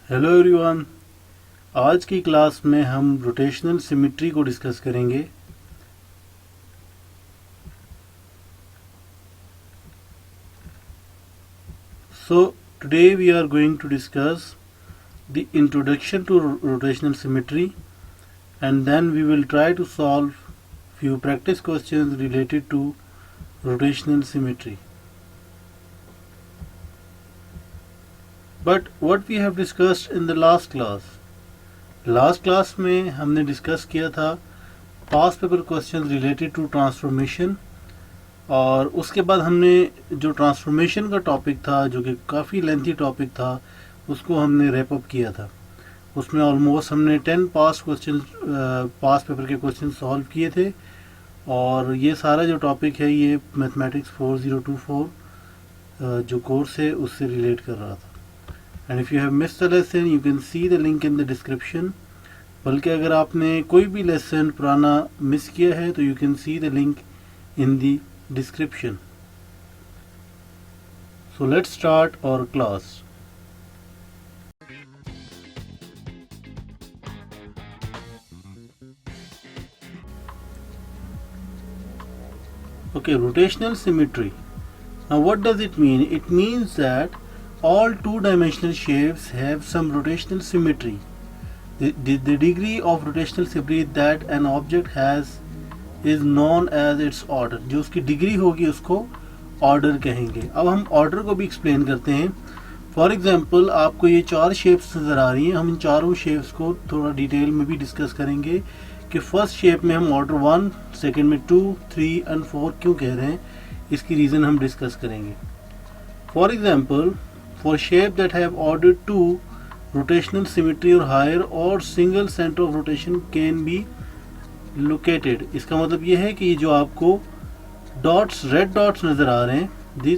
Hello everyone. आज की class में हम रोटेशनल सिमेट्री को डिस्कस करेंगे। So today we are going to discuss the introduction to rotational symmetry and then we will try to solve few practice questions related to rotational symmetry. But what we have discussed in the last class में हमने discuss किया था past paper questions related to transformation, और उसके बाद हमने जो transformation का टॉपिक था जो कि काफ़ी लेंथी टॉपिक था उसको हमने रैप अप किया था। उसमें ऑलमोस्ट हमने 10 पास्ट पेपर के क्वेश्चन सॉल्व किए थे, और ये सारा जो टॉपिक है ये मैथमेटिक्स 4024 जो कोर्स है उससे रिलेट कर रहा था। And if you have missed the lesson you can see the link in the description. बल्कि अगर आपने कोई भी लेसन पुराना मिस किया है तो you can see the link in the description. So let's start our class. Okay, rotational symmetry. Now what does it mean? It means that all two-dimensional shapes have some rotational symmetry. The degree of rotational symmetry that an object has is known as its order. जो उसकी degree होगी उसको order कहेंगे। अब हम order को भी explain करते हैं। फॉर एग्जाम्पल आपको ये 4 शेप्स नज़र आ रही हैं, हम इन चारों शेप्स को थोड़ा डिटेल में भी डिस्कस करेंगे कि फर्स्ट शेप में हम ऑर्डर 1, सेकेंड में 2, 3 एंड 4 क्यों कह रहे हैं, इसकी रीज़न हम डिस्कस करेंगे। For example for shape that have order 2 rotational symmetry और हायर और single centre of rotation can be located. इसका मतलब ये है कि ये जो आपको डॉट्स, रेड डॉट्स नज़र आ रहे हैं,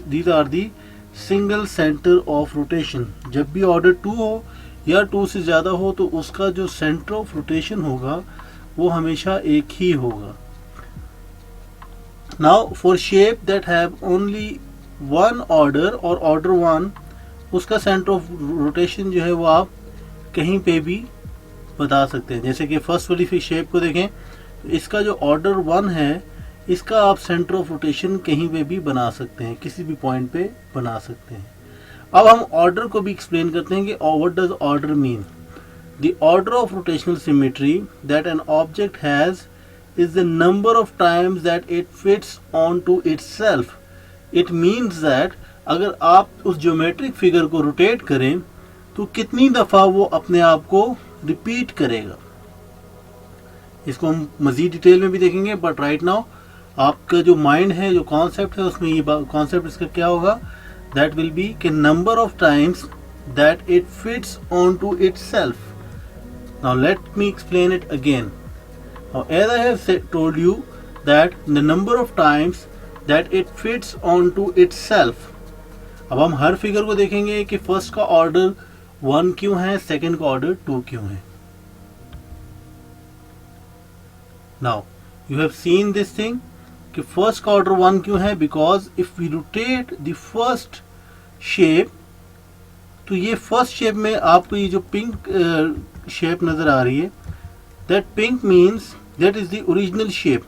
these are the single centre of rotation. जब भी ऑर्डर 2 हो या 2 से ज़्यादा हो तो उसका जो सेंटर ऑफ रोटेशन होगा वो हमेशा एक ही होगा। Now for shape that have only 1 order और ऑर्डर 1, उसका सेंटर ऑफ रोटेशन जो है वो आप कहीं पे भी बता सकते हैं। जैसे कि फर्स्ट वाली शेप को देखें तो इसका जो ऑर्डर 1 है इसका आप सेंटर ऑफ रोटेशन कहीं पे भी बना सकते हैं, किसी भी पॉइंट पे बना सकते हैं। अब हम ऑर्डर को भी एक्सप्लेन करते हैं कि what does order mean. The order of rotational symmetry that an object has is the number of times that it fits onto itself. It means that अगर आप उस ज्योमेट्रिक फिगर को रोटेट करें तो कितनी दफ़ा वो अपने आप को रिपीट करेगा, इसको हम मज़ीद डिटेल में भी देखेंगे। बट राइट नाउ आपका जो माइंड है, जो कॉन्सेप्ट है, उसमें ये कॉन्सेप्ट इसका क्या होगा, दैट विल बी कि number of times that it fits onto itself. Now let me explain it again. Now as I have told you that the number of times that it fits onto itself. अब हम हर figure को देखेंगे कि first का order 1 क्यों है, second का order 2 क्यों है। Now you have seen this thing कि फर्स्ट का ऑर्डर 1 क्यों है, because if we rotate the first shape तो ये फर्स्ट शेप में आपको ये जो पिंक शेप नजर आ रही है, that pink means that is the original shape.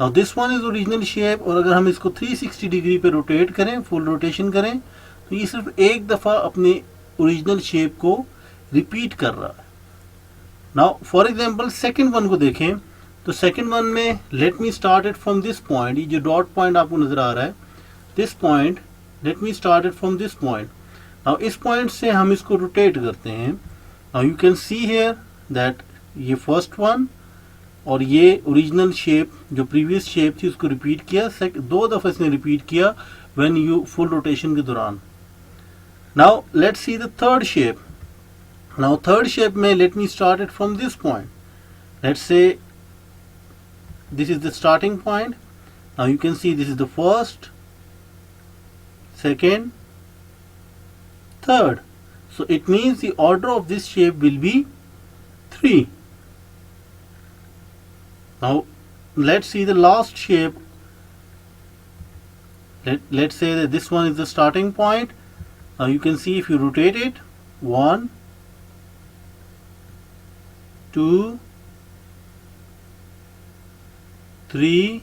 Now this one is original shape, और अगर हम इसको 360 डिग्री पे रोटेट करें, फुल रोटेशन करें, तो ये सिर्फ एक दफ़ा अपने ओरिजिनल शेप को रिपीट कर रहा है। Now for example second one को देखें तो सेकंड वन में let me start it from this point. ये जो डॉट पॉइंट आपको नजर आ रहा है, this point, late me start it from this point. Now इस पॉइंट से हम इसको रोटेट करते हैं। Now you can see here that ये फर्स्ट वन और ये ओरिजिनल शेप जो प्रीवियस शेप थी उसको रिपीट किया, 2 दफ़ा इसने रिपीट किया व्हेन यू फुल रोटेशन के दौरान। Now let's see the third shape. Now third shape में let me start it from this point. Let's say this is the starting point. Now you can see this is the first, second, third. So it means the order of this shape will be 3. Now let's see the last shape. Let's say that this one is the starting point. Now you can see if you rotate it, 1, 2, 3,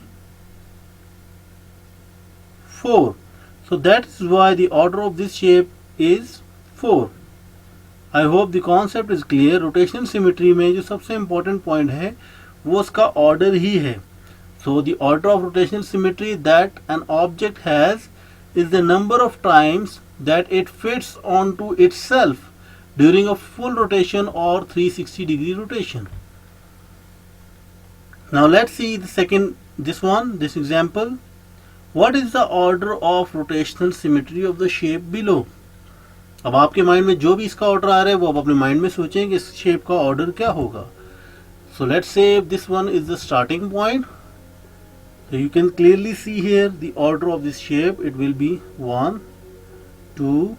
4. So that is why the order of this shape is 4. I hope the concept is clear. Rotational symmetry में जो सबसे important point है वो उसका order ही है. So the order of rotational symmetry that an object has is the number of times that it fits on to itself during a full rotation or 360 degree rotation. Now let's see this example. What is the order of rotational symmetry of the shape below? अब आपके mind में जो भी इसका order आ रहा है वो आप अपने माइंड में सोचें कि इस शेप का ऑर्डर क्या होगा. So let's say this one is the starting point. So you can clearly see here the order of this shape. It will be 1, 2,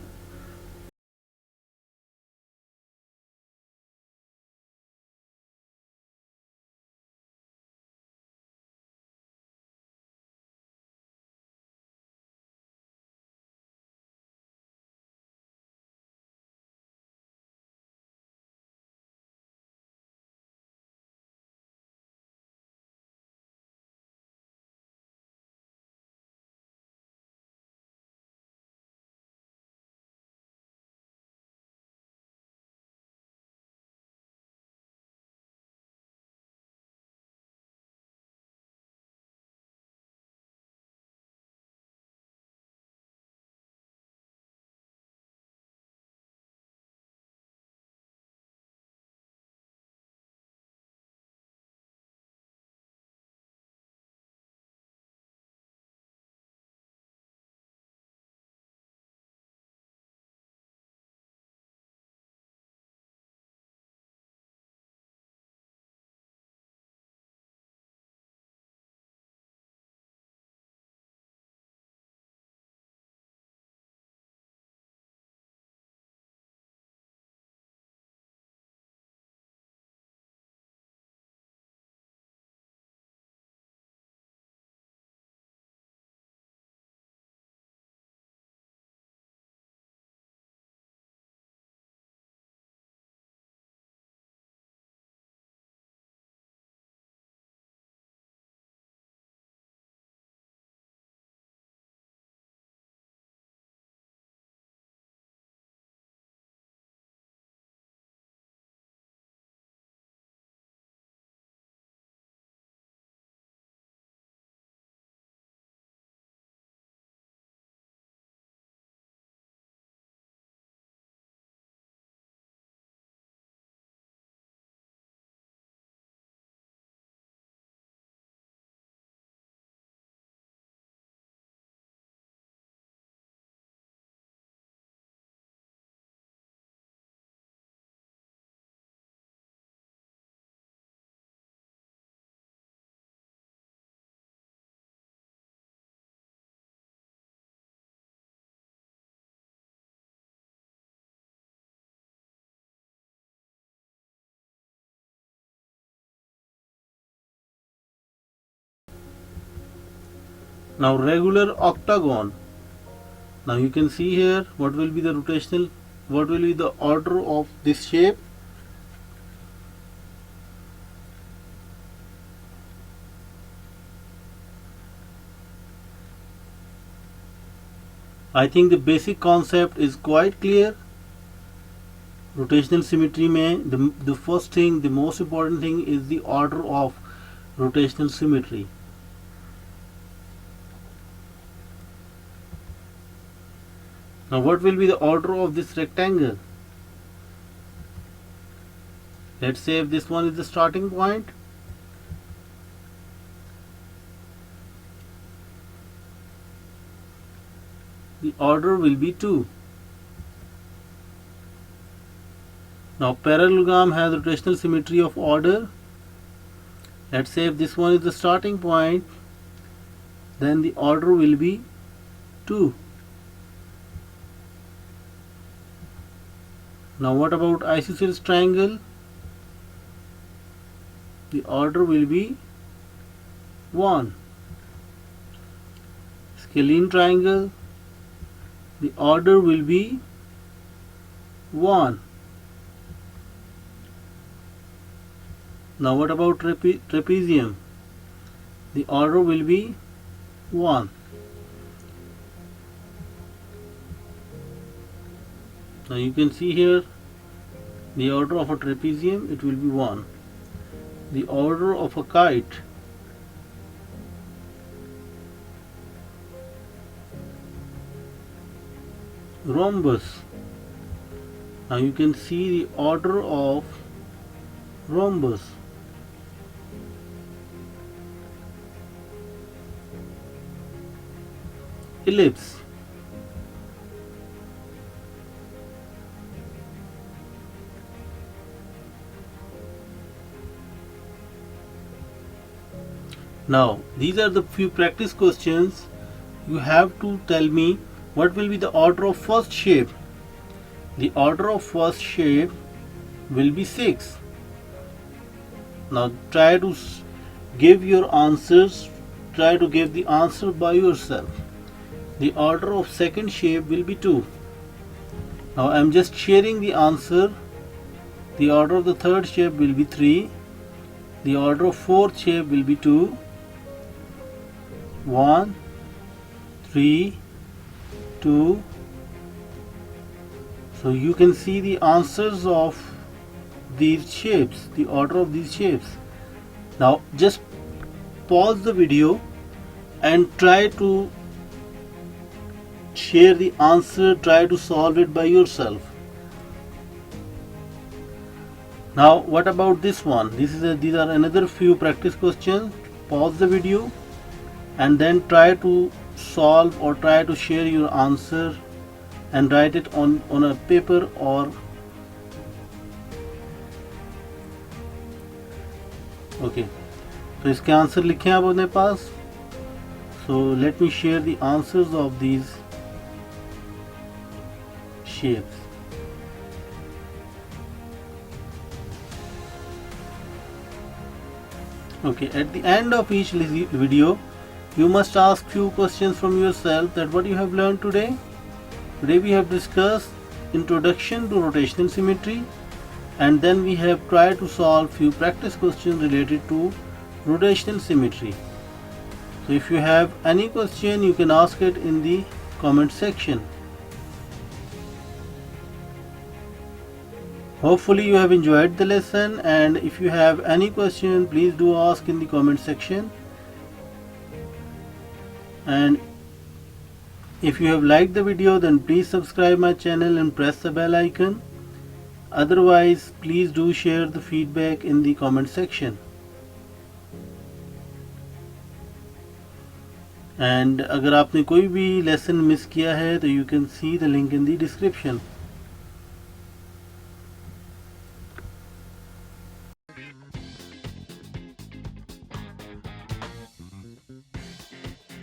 now regular octagon. Now you can see here what will be the order of this shape. I think the basic concept is quite clear. Rotational symmetry में the first thing, the most important thing is the order of rotational symmetry. Now what will be the order of this rectangle? Let's say if this one is the starting point, the order will be 2. Now parallelogram has rotational symmetry of order. Let's say if this one is the starting point, then the order will be 2. Now what about isosceles triangle? The order will be 1. Scalene triangle, the order will be 1. Now what about trapezium? The order will be 1. Now you can see here the order of a trapezium, it will be 1. The order of a kite, rhombus. Now you can see the order of rhombus. Ellipse. Now these are the few practice questions. You have to tell me what will be the order of first shape. The order of first shape will be 6. Now try to give your answers, try to give the answer by yourself. The order of second shape will be 2. Now I am just sharing the answer. The order of the third shape will be 3. The order of fourth shape will be 2. 1, 3, 2. So you can see the answers of these shapes, the order of these shapes. Now just pause the video and try to share the answer, try to solve it by yourself. Now what about this one? These are another few practice questions. Pause the video and then try to solve or try to share your answer and write it on a paper or okay. तो इसके answer लिखें आप अपने पास. So let me share the answers of these shapes. Okay, at the end of each video you must ask few questions from yourself that what you have learned today. Today we have discussed introduction to rotational symmetry, and then we have tried to solve few practice questions related to rotational symmetry. So if you have any question you can ask it in the comment section. Hopefully you have enjoyed the lesson, and if you have any question please do ask in the comment section. And if you have liked the video then please subscribe my channel and press the bell icon. Otherwise please do share the feedback in the comment section. And अगर आपने कोई भी lesson miss किया है तो you can see the link in the description.